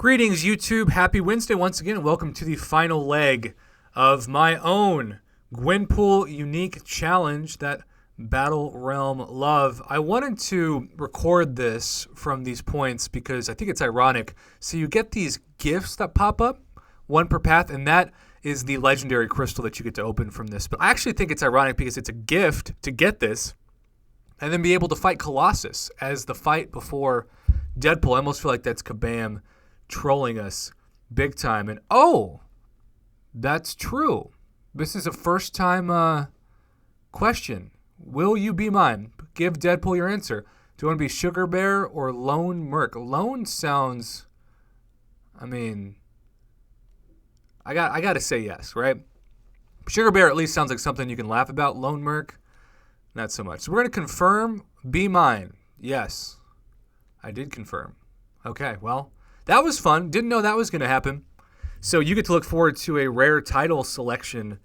Greetings, YouTube. Happy Wednesday once again, and welcome to the final leg of my own Gwenpool Unique Challenge that Battlerealm love. I wanted to record this from these points because I think it's ironic. So you get these gifts that pop up, one per path, and that is the legendary crystal that you get to open from this. But I actually think it's ironic because it's a gift to get this and then be able to fight Colossus as the fight before Deadpool. I almost feel like that's Kabam trolling us big time. And oh, that's true. This is a first time question. Will you be mine? Give Deadpool your answer. Do you want to be Sugar Bear or Lone Merc? Lone sounds, I got to say yes, right? Sugar Bear at least sounds like something you can laugh about. Lone Merc, not so much. So we're going to confirm, be mine. Yes, I did confirm. Okay, well, that was fun. Didn't know that was going to happen. So you get to look forward to a rare title selection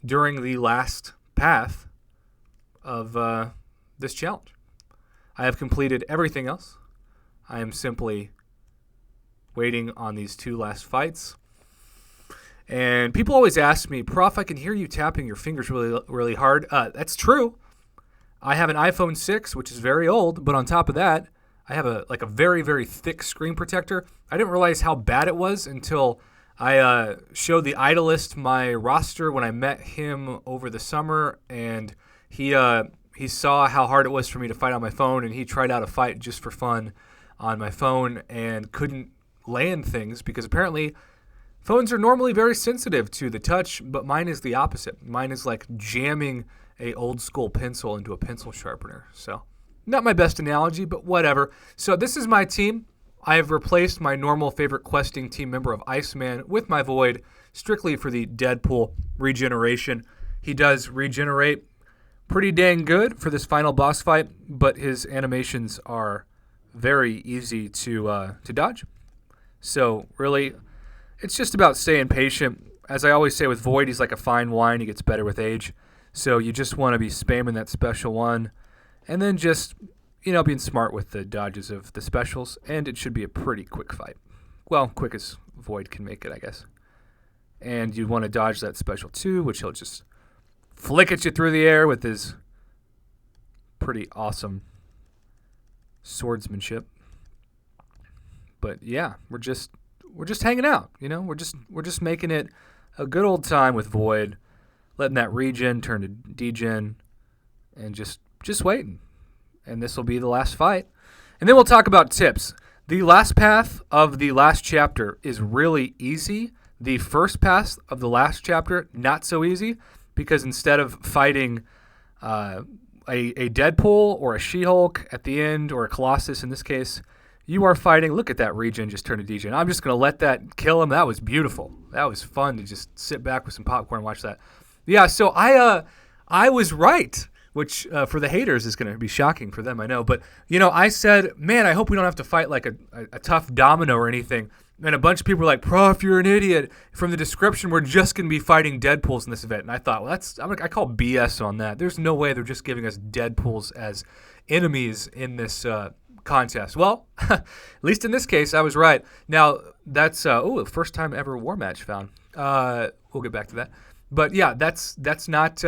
during the last path of this challenge. I have completed everything else. I am simply waiting on these two last fights. And people always ask me, Prof, I can hear you tapping your fingers really, really hard. That's true. I have an iPhone 6, which is very old, but on top of that, I have a very, very thick screen protector. I didn't realize how bad it was until I showed the Idolist my roster when I met him over the summer, and he saw how hard it was for me to fight on my phone, and he tried out a fight just for fun on my phone and couldn't land things because apparently phones are normally very sensitive to the touch, but mine is the opposite. Mine is like jamming a old school pencil into a pencil sharpener. So not my best analogy, but whatever. So this is my team. I have replaced my normal favorite questing team member of Iceman with my Void strictly for the Deadpool regeneration. He does regenerate pretty dang good for this final boss fight, but his animations are very easy to dodge. So really, it's just about staying patient. As I always say with Void, he's like a fine wine. He gets better with age. So you just want to be spamming that special one and then just, being smart with the dodges of the specials, and it should be a pretty quick fight. Well, quick as Void can make it, I guess. And you'd want to dodge that special too, which he'll just flick at you through the air with his pretty awesome swordsmanship. But yeah, we're just hanging out, We're just making it a good old time with Void, letting that regen turn to degen, and just waiting. And this will be the last fight. And then we'll talk about tips. The last path of the last chapter is really easy. The first path of the last chapter, not so easy, because instead of fighting a Deadpool or a She-Hulk at the end, or a Colossus in this case, you are fighting, look at that regen just turn to degen. I'm just going to let that kill him. That was beautiful. That was fun to just sit back with some popcorn and watch that. Yeah, so I was right, which for the haters is going to be shocking for them, I know. But, I said, man, I hope we don't have to fight like a tough domino or anything. And a bunch of people were like, Prof, you're an idiot. From the description, we're just going to be fighting Deadpools in this event. And I thought, well, I call BS on that. There's no way they're just giving us Deadpools as enemies in this contest. Well, at least in this case, I was right. Now, that's first time ever war match found. We'll get back to that. But yeah, that's not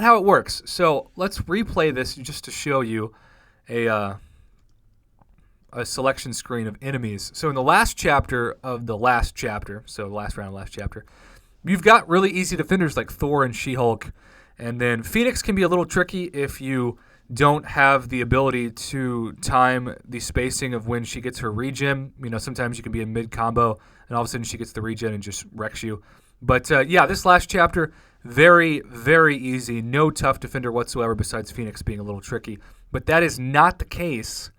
how it works. So let's replay this just to show you a selection screen of enemies. So in the last chapter of the last chapter, so the last round of the last chapter, you've got really easy defenders like Thor and She-Hulk. And then Phoenix can be a little tricky if you don't have the ability to time the spacing of when she gets her regen. Sometimes you can be in mid-combo, and all of a sudden she gets the regen and just wrecks you. But, this last chapter, very, very easy. No tough defender whatsoever besides Phoenix being a little tricky. But that is not the case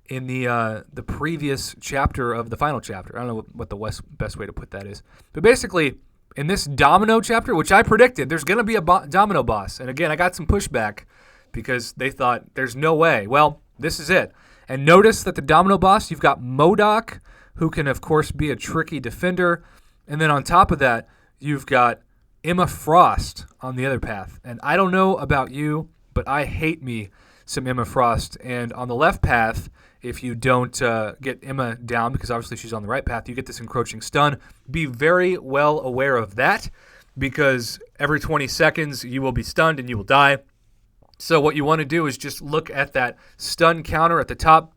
in the previous chapter of the final chapter. I don't know what the best way to put that is. But basically, in this domino chapter, which I predicted, there's going to be a domino boss. And again, I got some pushback because they thought there's no way. Well, this is it. And notice that the domino boss, you've got MODOK, who can, of course, be a tricky defender. And then on top of that, you've got Emma Frost on the other path. And I don't know about you, but I hate me some Emma Frost. And on the left path if you don't get Emma down, because obviously she's on the right path, you get this encroaching stun. Be very well aware of that, because every 20 seconds you will be stunned and you will die. So what you want to do is just look at that stun counter at the top.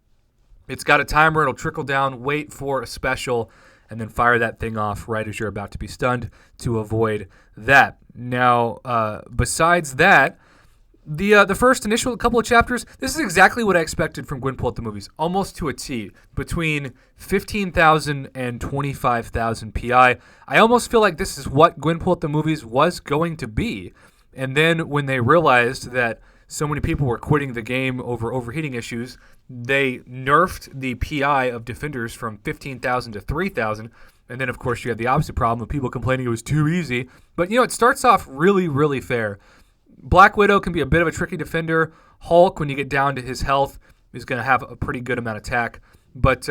It's got a timer. It'll trickle down. Wait for a special, and then fire that thing off right as you're about to be stunned to avoid that. Now, besides that, the first initial couple of chapters, this is exactly what I expected from Gwenpool at the movies, almost to a T, between 15,000 and 25,000 PI. I almost feel like this is what Gwenpool at the movies was going to be. And then when they realized that so many people were quitting the game over overheating issues, they nerfed the PI of defenders from 15,000 to 3,000. And then, of course, you had the opposite problem of people complaining it was too easy. But, it starts off really, really fair. Black Widow can be a bit of a tricky defender. Hulk, when you get down to his health, is going to have a pretty good amount of attack. But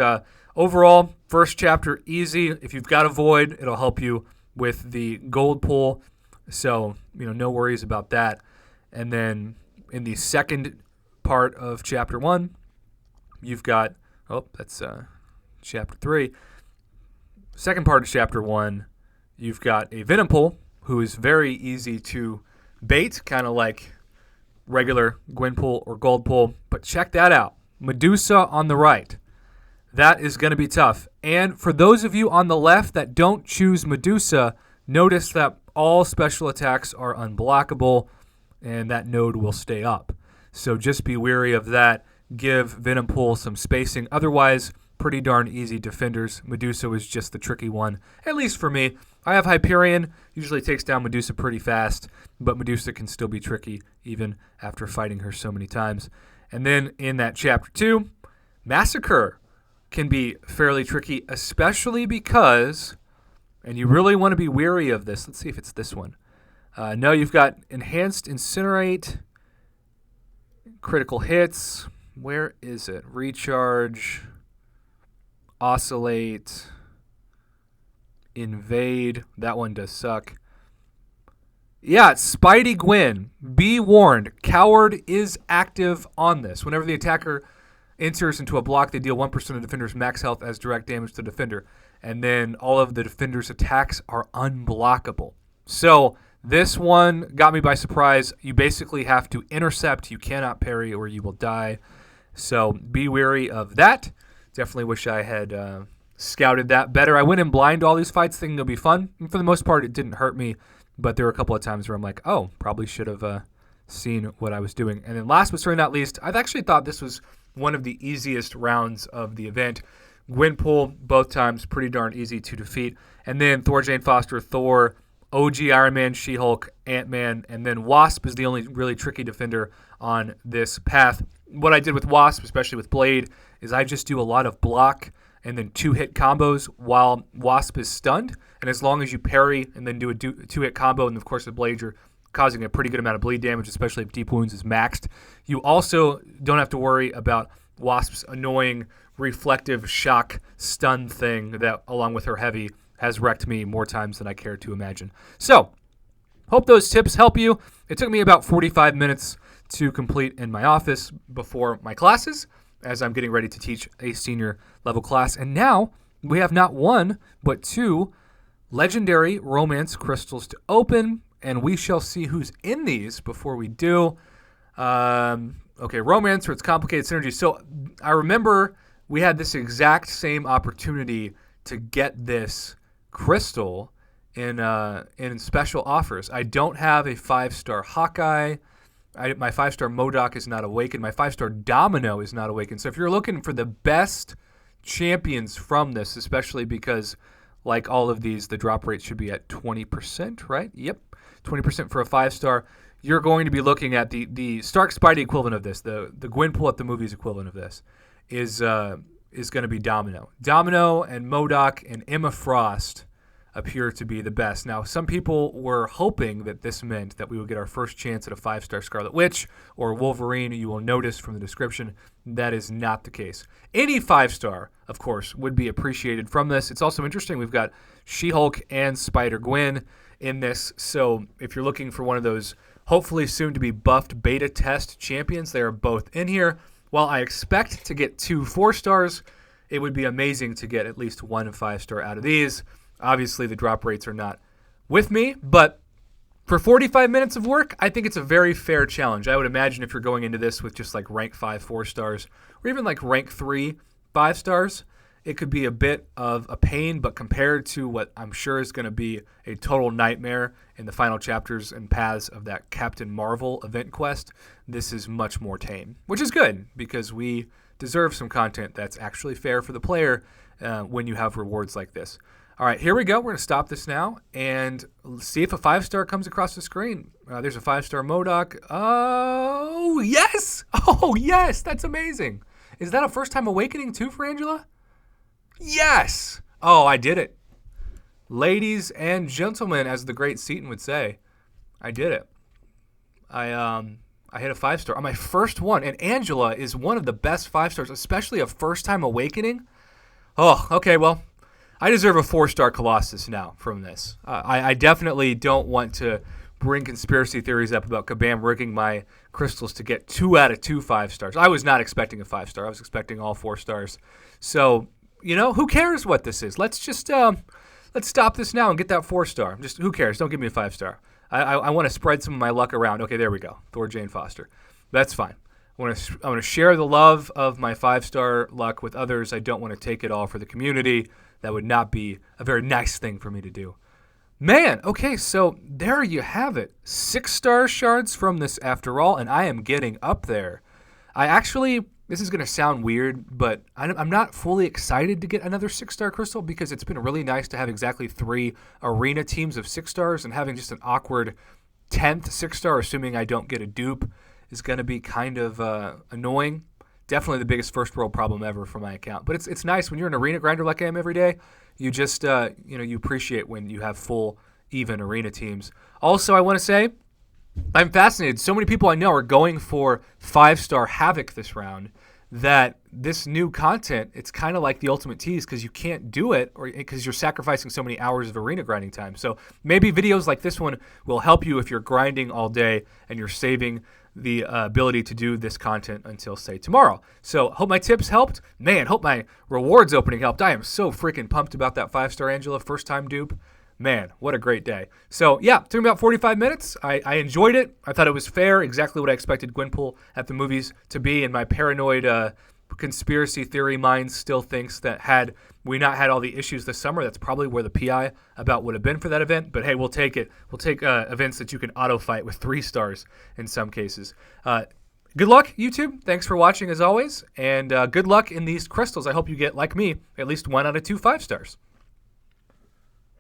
overall, first chapter, easy. If you've got a Void, it'll help you with the gold pool. So, no worries about that. And then in the second part of chapter 1, you've got, that's chapter 3. Second part of chapter 1, you've got a Venom pool who is very easy to bait, kind of like regular Gwenpool or gold pool. But check that out. Medusa on the right. That is going to be tough. And for those of you on the left that don't choose Medusa, notice that all special attacks are unblockable, and that node will stay up. So just be wary of that. Give Venom Pool some spacing. Otherwise, pretty darn easy defenders. Medusa was just the tricky one, at least for me. I have Hyperion. Usually takes down Medusa pretty fast, but Medusa can still be tricky even after fighting her so many times. And then in that chapter 2, Massacre can be fairly tricky, especially because, and you really want to be wary of this. Let's see if it's this one. No, you've got Enhanced Incinerate, Critical Hits. Where is it? Recharge, Oscillate, Invade. That one does suck. Yeah, Spidey Gwen. Be warned. Coward is active on this. Whenever the attacker enters into a block, they deal 1% of the defender's max health as direct damage to the defender. And then all of the defender's attacks are unblockable. So this one got me by surprise. You basically have to intercept. You cannot parry or you will die. So be wary of that. Definitely wish I had scouted that better. I went in blind to all these fights thinking it'll be fun. And for the most part, it didn't hurt me. But there were a couple of times where I'm like, oh, probably should have seen what I was doing. And then last but certainly not least, I've actually thought this was one of the easiest rounds of the event. Gwenpool, both times, pretty darn easy to defeat. And then Thor, Jane Foster, Thor, OG Iron Man, She-Hulk, Ant-Man, and then Wasp is the only really tricky defender on this path. What I did with Wasp, especially with Blade, is I just do a lot of block and then 2-hit combos while Wasp is stunned. And as long as you parry and then do a 2-hit combo, and of course with Blade you're causing a pretty good amount of bleed damage, especially if Deep Wounds is maxed. You also don't have to worry about Wasp's annoying reflective shock stun thing that, along with her heavy, has wrecked me more times than I care to imagine. So, hope those tips help you. It took me about 45 minutes to complete in my office before my classes, as I'm getting ready to teach a senior level class. And now we have not one, but 2 legendary romance crystals to open, and we shall see who's in these before we do. Okay, romance, or it's complicated synergy. So I remember we had this exact same opportunity to get this crystal in special offers. I don't have a 5-star Hawkeye. My 5-star MODOK is not awakened. My 5-star Domino is not awakened. So if you're looking for the best champions from this, especially because, like all of these, the drop rate should be at 20%, right? Yep, 20% for a 5-star. You're going to be looking at the Stark Spidey equivalent of this, the Gwenpool at the movies equivalent of this, is going to be Domino. Domino and MODOK and Emma Frost appear to be the best. Now, some people were hoping that this meant that we would get our first chance at a 5-star Scarlet Witch or Wolverine. You will notice from the description that is not the case. Any 5-star, of course, would be appreciated from this. It's also interesting. We've got She-Hulk and Spider-Gwen in this. So if you're looking for one of those hopefully soon to be buffed beta test champions, they are both in here. while I expect to get 2 4-stars, it would be amazing to get at least 1 5-star out of these. Obviously, the drop rates are not with me, but for 45 minutes of work, I think it's a very fair challenge. I would imagine if you're going into this with just like rank 5 4-stars, or even like rank 3 5-stars, it could be a bit of a pain, but compared to what I'm sure is going to be a total nightmare in the final chapters and paths of that Captain Marvel event quest, this is much more tame, which is good because we deserve some content that's actually fair for the player when you have rewards like this. All right, here we go. We're going to stop this now and see if a 5-star comes across the screen. There's a 5-star MODOK. Oh, yes! Oh, yes! That's amazing. Is that a first-time awakening too for Angela? Yes! Oh, I did it. Ladies and gentlemen, as the great Seaton would say, I did it. I hit a 5-star on my first one, and Angela is one of the best 5-stars, especially a first-time awakening. Oh, okay, well, I deserve a 4-star Colossus now from this. I definitely don't want to bring conspiracy theories up about Kabam rigging my crystals to get 2 out of 2 5-stars. I was not expecting a 5-star. I was expecting all 4 stars. So, who cares what this is? Let's just let's stop this now and get that 4-star. Just who cares? Don't give me a 5-star. I want to spread some of my luck around. Okay, there we go. Thor Jane Foster. That's fine. I want to share the love of my 5-star luck with others. I don't want to take it all for the community. That would not be a very nice thing for me to do. Man, okay, so there you have it. 6-star shards from this after all, and I am getting up there. This is going to sound weird, but I'm not fully excited to get another 6-star crystal because it's been really nice to have exactly 3 arena teams of 6 stars, and having just an awkward 10th 6-star, assuming I don't get a dupe, is going to be kind of annoying. Definitely the biggest first world problem ever for my account. But it's nice when you're an arena grinder like I am every day. You just, you appreciate when you have full, even arena teams. Also, I want to say, I'm fascinated. So many people I know are going for 5-star Havoc this round that this new content, it's kind of like the ultimate tease because you can't do it or because you're sacrificing so many hours of arena grinding time. So maybe videos like this one will help you if you're grinding all day and you're saving the ability to do this content until, say, tomorrow. So hope my tips helped. Man, hope my rewards opening helped. I am so freaking pumped about that 5-star Angela first-time dupe. Man, what a great day. So, yeah, took me about 45 minutes. I enjoyed it. I thought it was fair, exactly what I expected Gwenpool at the movies to be, and my paranoid conspiracy theory mind still thinks that had we not had all the issues this summer, that's probably where the PI about would have been for that event. But, hey, we'll take it. We'll take events that you can auto-fight with 3 stars in some cases. Good luck, YouTube. Thanks for watching, as always, and good luck in these crystals. I hope you get, like me, at least 1 out of 2 5-stars.